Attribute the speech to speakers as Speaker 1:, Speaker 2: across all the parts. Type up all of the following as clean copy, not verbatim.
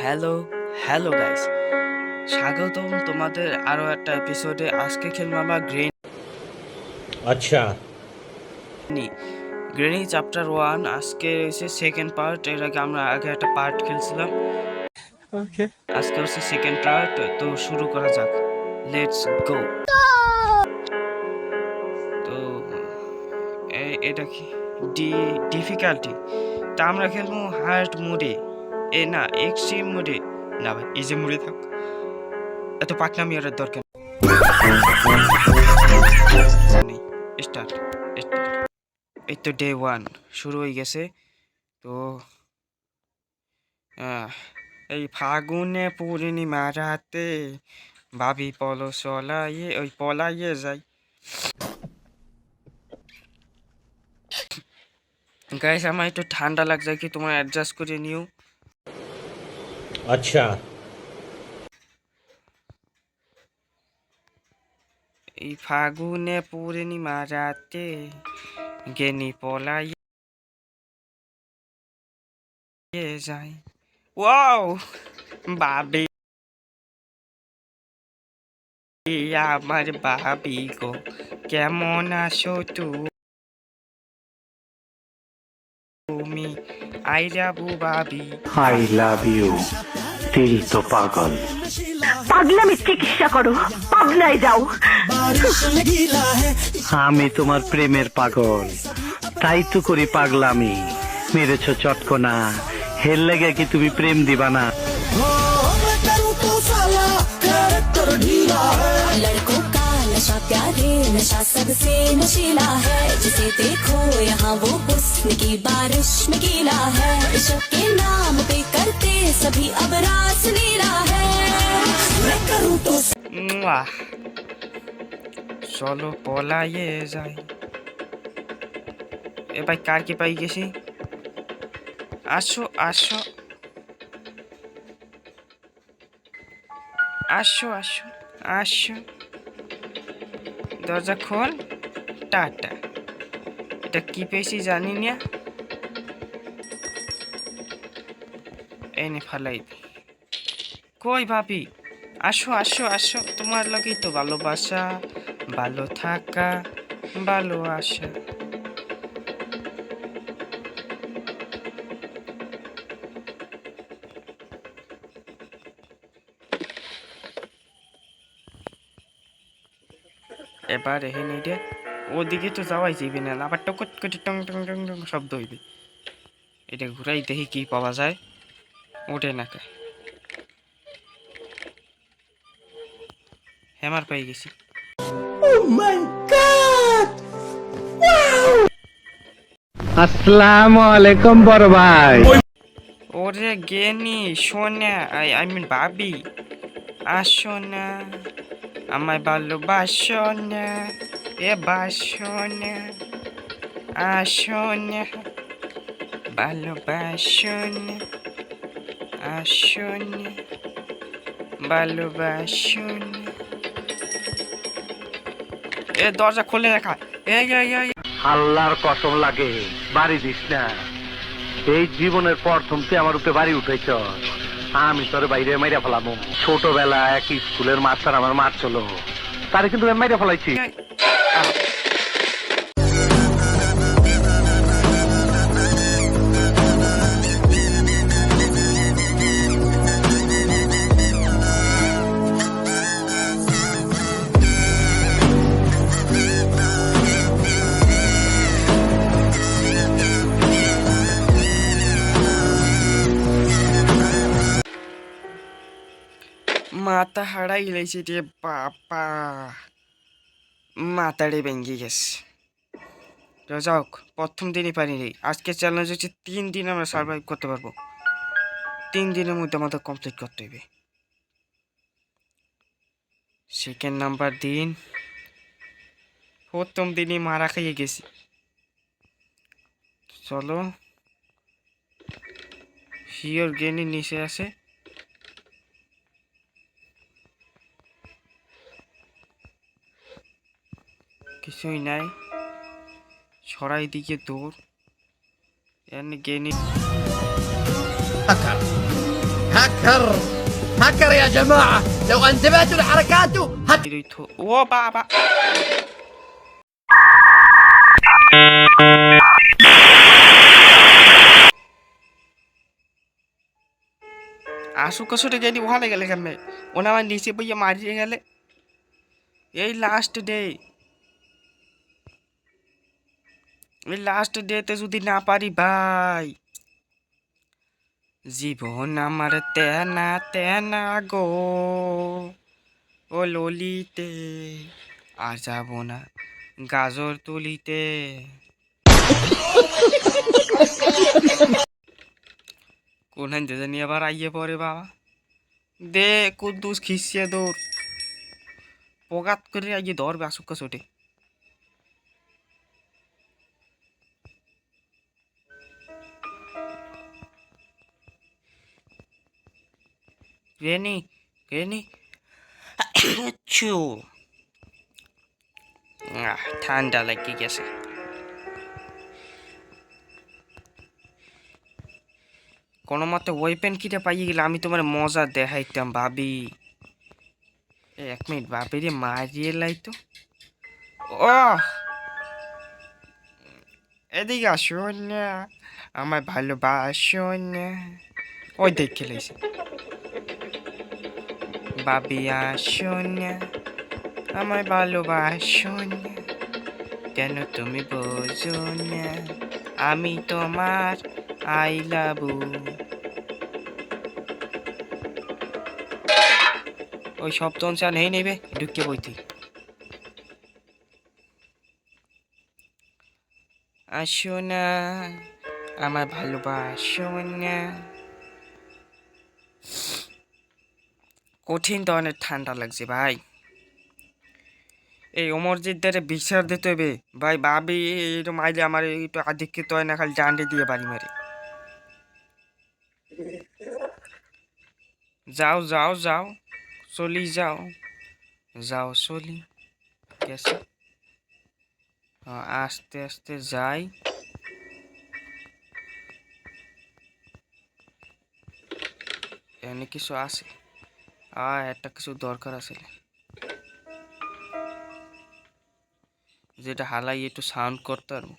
Speaker 1: Hello hello guys, স্বাগতম তোমাদের আরো একটা এপিসোডে। আজকে খেলবো আমরা
Speaker 2: अच्छा
Speaker 1: গ্রেনি চ্যাপ্টার 1। আজকে হচ্ছে সেকেন্ড পার্ট। এর আগে আমরা একটা পার্ট খেলছিলাম। আজকে হচ্ছে সেকেন্ড পার্ট, তো শুরু করা যাক। Let's go. তো এটা কি ডিফিকাল্টি? তা আমরা খেলবো হার্ড মোডে, না এক্সট্রিম মোডে। না ভাই, ইজি মোডে থাক, এত পাকনামি আর দরকার নেই। Start start. এই তো ডে 1 শুরু হয়ে গেছে। তো এই ফাগুনে পূর্ণিমা রাতে ভাবি পলাইয়ে যাই। গাইস, আমার একটু ঠান্ডা লাগছে, কি তোমার অ্যাডজাস্ট করে নিও।
Speaker 2: अच्छा
Speaker 1: এই ফাগুনে পূর্ণিমা রাতে গেনি পলাইয়ে যাই। ওয়াও ভাবি, আমার ভাবি গো, কেমন আছো তুমি? I love bhabhi.
Speaker 3: I love you. দিল তো পাগল। পাগলামি চিকিৎসা করো, পাগলায় যাও। আমি তোমার প্রেমের পাগল, তাই তো করি পাগলামি। মেরেছ চটকনা, হেল লেগে কি তুমি প্রেম দিবা না?
Speaker 4: लड़कों का नशा प्यारे नशा सबसे नशीला है, जिसे देखो यहाँ वो हुस्न की बारिश में गीला है, इश्क के नाम पे करते सभी अब रास लीला है। मैं करूँ तो
Speaker 1: চলো পলাইয়ে যাই। এ ভাই, কার কি পাই গেছি? আসো আসো আসো আসো আসো, দরজা খোল। টাটা। এটা কি পেয়েছি জানি না, এনে ফালাই দি। কই ভাবি? আসো আসো আসো, তোমার লাগেই তো ভালোবাসা, ভালো থাকা, ভালো আসা। এবার এখানে এটা ওদিকে তো যাওয়াই যাইবে না, আবার টকট করে টং টং টং টং শব্দ হইবে। এটা ঘুরাই দেখি কি পাওয়া যায়। ওঠে না কে, হ্যামার পাই গেছি।
Speaker 3: আসসালামু আলাইকুম বড় ভাই।
Speaker 1: ওরে গেনি সোনা, আই মিন ভাবি, আসো না, আমায় ভালোবাসো না, এ বাসো না, আসো না, ভালোবাসো না, আসো না, ভালোবাসো না। এ দরজা খুলে রাখা।
Speaker 3: আল্লাহর কসম লাগে, বাড়ি দিস না। এই জীবনের প্রথম তুই আমার উপরে বাড়ি উঠেছ, আমি তোর বাইরে মাইরা ফেলাম। ছোটবেলা এক স্কুলের মাস্টার আমার মারছিল, তারে কিন্তু আমি মাইরা ফেলাইছি।
Speaker 1: মাথা হারাই লাইছে রে বাবা, মাথারে ভেঙে গেছে। তো যাক, প্রথম দিনই পারিনি। আজকে চ্যালেঞ্জ হচ্ছে 3 দিন আমরা সার্ভাইভ করতে পারবো। 3 দিনের মধ্যে আমাদের কমপ্লিট করতে হবে। সেকেন্ড নাম্বার দিন, প্রথম দিনই মারা খাইয়ে গেছি। চলো, শিওর গেনি নিচে আছে। কিছুই নাই, ছড়াই দিকে দৌড়। গেনি
Speaker 5: هاكر هاكر يا جماعة لو انتبهتوا لحركاته
Speaker 1: ও বাবা আশুকা ছুটে গেলি ওখানে গেলে কেমনে ওনা আমার নিচে বইয়া মারিয়ে গেলে এই লাস্ট ডেতে যদি না পারি ভাই জীবন আমার তেনা তেনা গো ও ললিতে আর যাব না গাজর তুলিতে কোন হানতে জানি আবার আইয়ে পড়ে বাবা দে কুদ্দুস খিসিয়ে দৌড় পগাত করে আইয়ে ধরবে আসুকা ছোটে রেনি রেনি চু ঠান্ডা লাগে গেছে কোনো মতে ওয়েপেন কিটা পাইয়ে গেলে আমি তোমার মজা দেখাইতাম ভাবি 1 মিনিট ভাবি রে মারিয়ে লাইতো ও এদিকে আসো না আমার ভালোবাসো না ওই দেখে লাইছে ভাবি আসো না আমার ভালোবাসো না কেন তুমি বোঝো না আমি তোমার আই লাভ ওই শব্দ অনুসার নেই নেবে ঢুকে বইতে আসো না আমার ভালোবাসো না কঠিন ধরনের ঠান্ডা লাগছে ভাই এই অমরজিৎদের বিচার দিতে হবে ভাই ভাবি এরকম আইলে আমার একটু আধিক্যিত হয় না খালি ডান্ডে দিয়ে বাড়ি মারে যাও যাও যাও চলি যাও যাও চলি গেছে আস্তে আস্তে যাই এখানে কিছু আছে একটা কিছু দরকার আছে যেটা হালাই একটু সাউন্ড করতে পারবো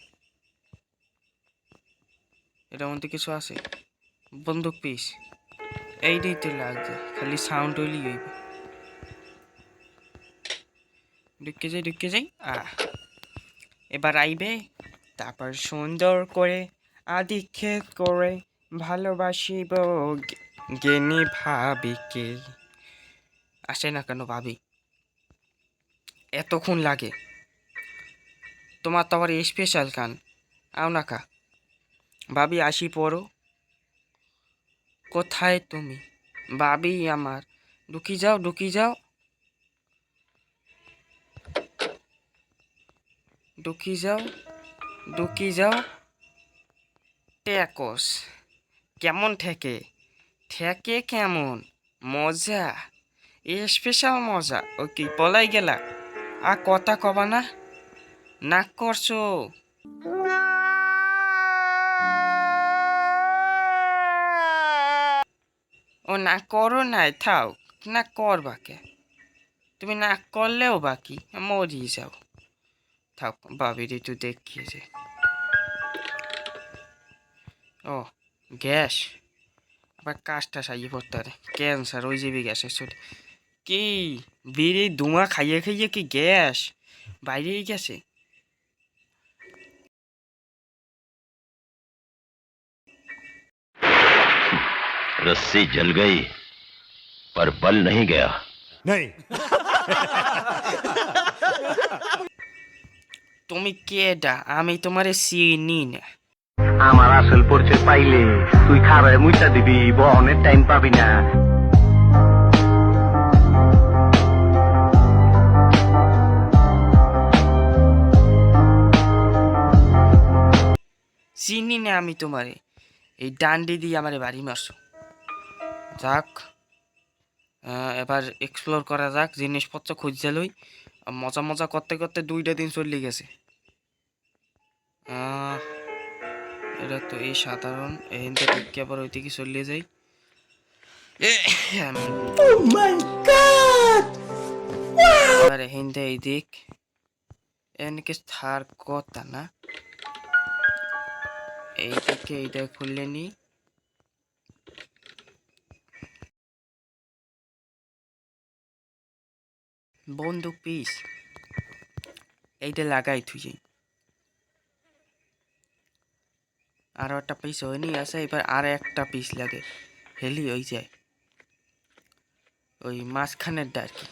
Speaker 1: এটার মধ্যে কিছু আছে বন্দুক পিস এইটাই তো লাগছে খালি সাউন্ড হইলেই হইবে ঢুকে যাই এবার আইবে তারপর সুন্দর করে আদিক্ষেত করে ভালোবাসিব জ্ঞানী ভাবিকে আসে না কেন ভাবি এতক্ষণ লাগে তোমার তো আবার স্পেশাল গান আও না কা ভাবি আসি পড়ো কোথায় তুমি ভাবি আমার ঢুকি যাও ঢুকি যাও ঢুকি যাও ঢুকি যাও টেকস কেমন ঠেকে ঠেকে কেমন মজা স্পেশাল মজা ও কি পলাই গেলা আর কথা কবা না নাক করছো ও না করো নাই থাও না করবা কে তুমি না করলেও বাকি মরি যাও থাক ভাবির একটু দেখিয়েছে ও গ্যাস আবার কাজটা সাইয়ে পড়তে পারে ক্যান্সার ওই যাবি গ্যাসের ছোটে কি বিড়ি ধোঁয়া খাইয়ে খাইয়ে কি গ্যাস বাইরেই গেছে
Speaker 6: रस्सी जल गई पर बल नहीं गया
Speaker 2: नहीं
Speaker 1: তুমি কেডা আমি তোমারে চিনি না
Speaker 3: আমার আসল পরিচয় পাইলে তুই খারায় মুইটা দিবি বহনের টাইম পাবি না
Speaker 1: চিনি না আমি তোমারে এই ডান্ডি দিয়ে আমারে বাড়ি মারছো যাক এবার এক্সপ্লোর করা যাক জিনিসপত্র খুঁজছে লই মজা মজা করতে করতে 2টা দিন চলে গেছে এটা তো এই সাধারণ এখান থেকে আবার ওই দিকে চলে যাই
Speaker 5: Oh my god!
Speaker 1: এবারে হিন্দে এই দিক এনকে থার কথা না, এইদিকে এইটা খুললে নি। বন্দুক পিস এইটা লাগাই থুই, আরো একটা পিস হয়নি আছে, এবার আর একটা পিস লাগে, হেলি হয়ে যায় ওই মাঝখানের আর কি।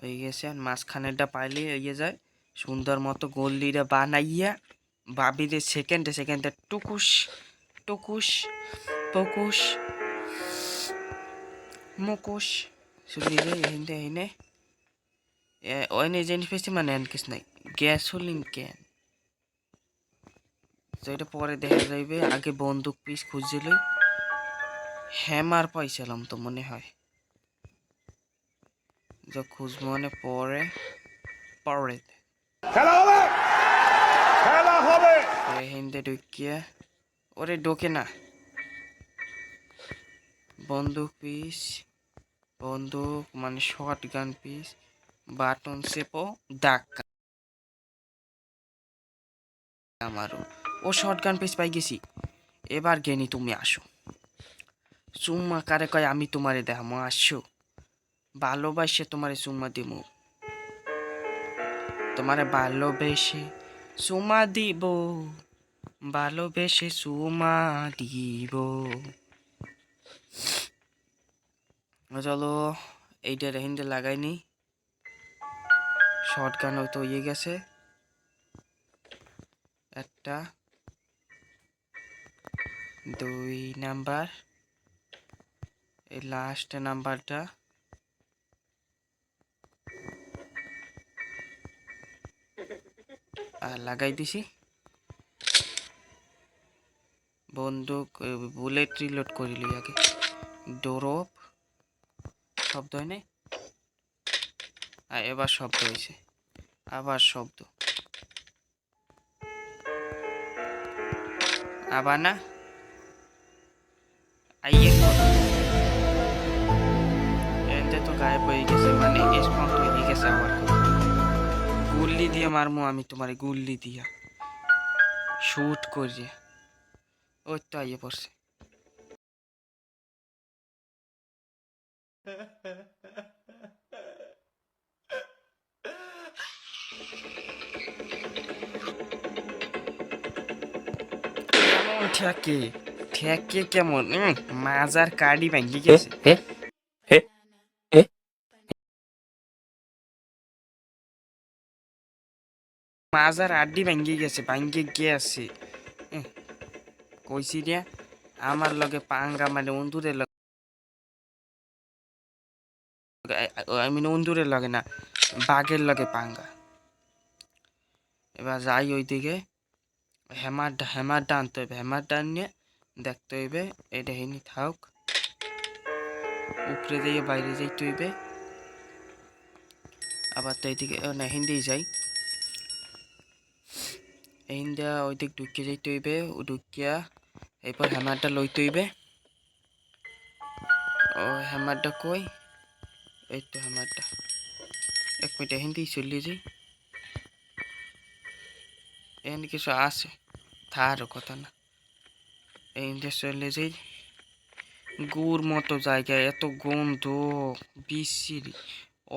Speaker 1: হয়ে গেছে, আর মাঝখানেরটা পাইলে হয়ে যায় সুন্দর মতো গোল্লিটা বানাইয়া বাবিরে সেকেন্ডে সেকেন্ডে টুকুস টুকুস পকুস মুকুস সুবিধে হিন্দে হিনে ওইনে জিনিস পেয়েছি মানে কিছু নাই, গ্যাসোলিন ক্যান। তো এটা পরে দেখা যাইবে, আগে বন্দুক পিস খুঁজছিল, হ্যামার পাইছিলাম তো মনে হয়, যে খুঁজ মনে পরে পরে হিন্দে ঢুকিয়া ওরে ঢোকে না। বন্দুক পিস, বন্দুক মানে শর্ট গান পিস, বাটন সেপো ডাক্কা আমারও ও শর্ট গান পিস পাই গেছি। এবার গেনি তুমি আসো, চুম্মা কারে কয় আমি তোমারে দেখামো, আসো ভালোবাসে তোমারে চুম্মা দিমু, তোমারে ভালোবেসে চুমা দিব, ভালোবেসে চুমা দিব। চলো এইটা হিন্দে লাগাইনি, শর্ট গান হয়তো ইয়ে গেছে একটা, 2 নাম্বার, এই লাস্ট নাম্বারটা লাগাই দিছি। বন্দুক বুলেট রিলোড করিলি আগে, ডোরপ শব্দ হয় নাই, এবার শব্দ হয়েছে, আবার শব্দ, আবার না আইয়ে এতে তো গায়েব হয়ে গেছে, মানে স্পন্ট হয়ে গেছে। আবার গুল্লি দিয়ে মারমু আমি তোমারে, গুল্লি দিয়া শুট করিয়ে, ওই তো আইয়ে পড়ছে। কেমন ঠেকে ঠেকে কেমন, মাজার কার্ডি ভাঙ্গি গেছে। মাজার আড্ডি ভাঙ্গি গেছে, ভাঙ্গি গেছে। কইছি দিয়া আমার লগে পাঙ্গা, মানে অন্ধুরের লগে, আমি অন্ধুরের লগে না, বাঘের লগে পাঙ্গা। এবার যাই ওইদিকে, হ্যামারটা আনতে হইবে, হ্যামারটা নিয়ে দেখতে হইবে এটা হিনি থাক, উপরে দিয়ে বাইরে যাইতে হইবে। আবার তো এইদিকে না হিন্দি যাই, হিন্দিয়া ওইদিক ঢুকিয়ে যাইতে হইবে, ঢুকিয়া এরপর হ্যামারটা লইতে হইবে। ও হ্যামারটা কই, এই তো হ্যামারটা, এক মিনিট হিন্দি চলে যাই, এখানে কিছু আছে তারও কথা না, হিন্দি চলে যাই। গুড় মতো জায়গায় এত গন্ধ, বিশ্রী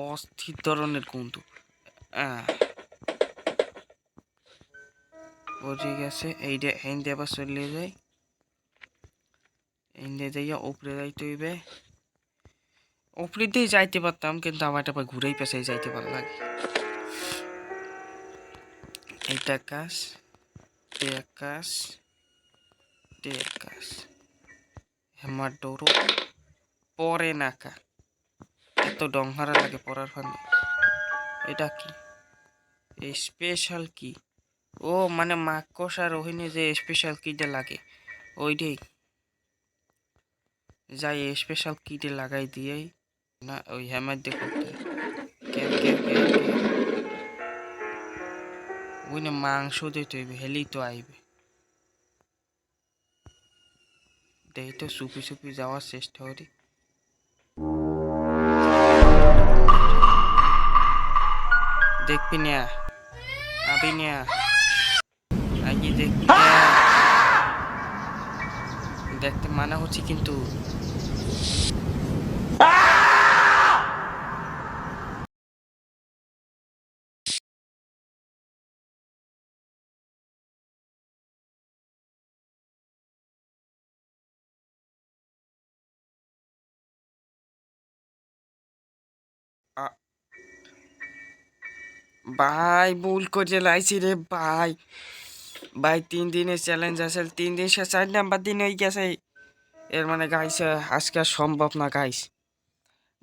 Speaker 1: অস্থির ধরনের গন্ধ, বুঝে গেছে। এইটা হিন্দি আবার চলে যায়, হিন্দি যাইয়া উপরে যাইতে হইবে, উপরে দিয়ে যাইতে পারতাম কিন্তু আমার আবার ঘুরেই পেছাই যাইতে ভালো লাগে। এইটা কাজ, কাজ, কাজ, হেমার ডোরো পরে নাকা, এত ডংহারা লাগে পড়ার ফানে। এটা কি স্পেশাল কি, ও মানে মাকসার ওহিনে যে স্পেশাল কিটা লাগে ওইটাই, যাই স্পেশাল কিটে লাগাই দিয়েই না, ওই হ্যামার দেখো ওইনে মাংস দিতে হইবে, হেলি তো আইবে। দেখি তো চুপি চুপি যাওয়ার চেষ্টা করি। দেখবি না আবি না আগে দেখবি না। দেখতে মানা হচ্ছে কিন্তু আ- ভাই ভুল করে লাইছি রে ভাই। ভাই 3 দিনের চ্যালেঞ্জ আছে, 3 দিন 4 নাম্বার দিন হয়ে গেছে। এর মানে গাইস আজকে আর সম্ভব না গাইস।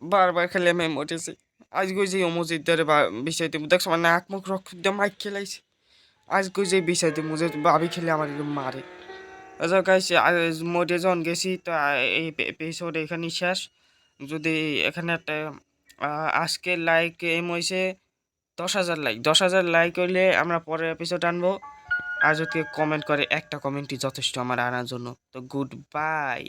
Speaker 1: বারবার খেলে আমি মরেছি। আজকে যে অমজিৎ ধরে বিষয়তে দেখছো মানে নাক মুখ রক্ত দিয়ে মাইক খেলাইছে। আজকে যে বিষয়তে মুঝে ভাবি খেলে আমার একদম মারে। আচ্ছা গাইস মোটে যখন গেছি তো এই এপিসোড এখানেই শেষ। যদি এখানে একটা আজকে লাইক এম হয়েছে 10,000 লাইক, 10,000 লাইক হইলে আমরা পরের এপিসোড আনবো। আর যদি কমেন্ট করে একটা কমেন্টই যথেষ্ট আমার আনার জন্য। তো গুড বাই।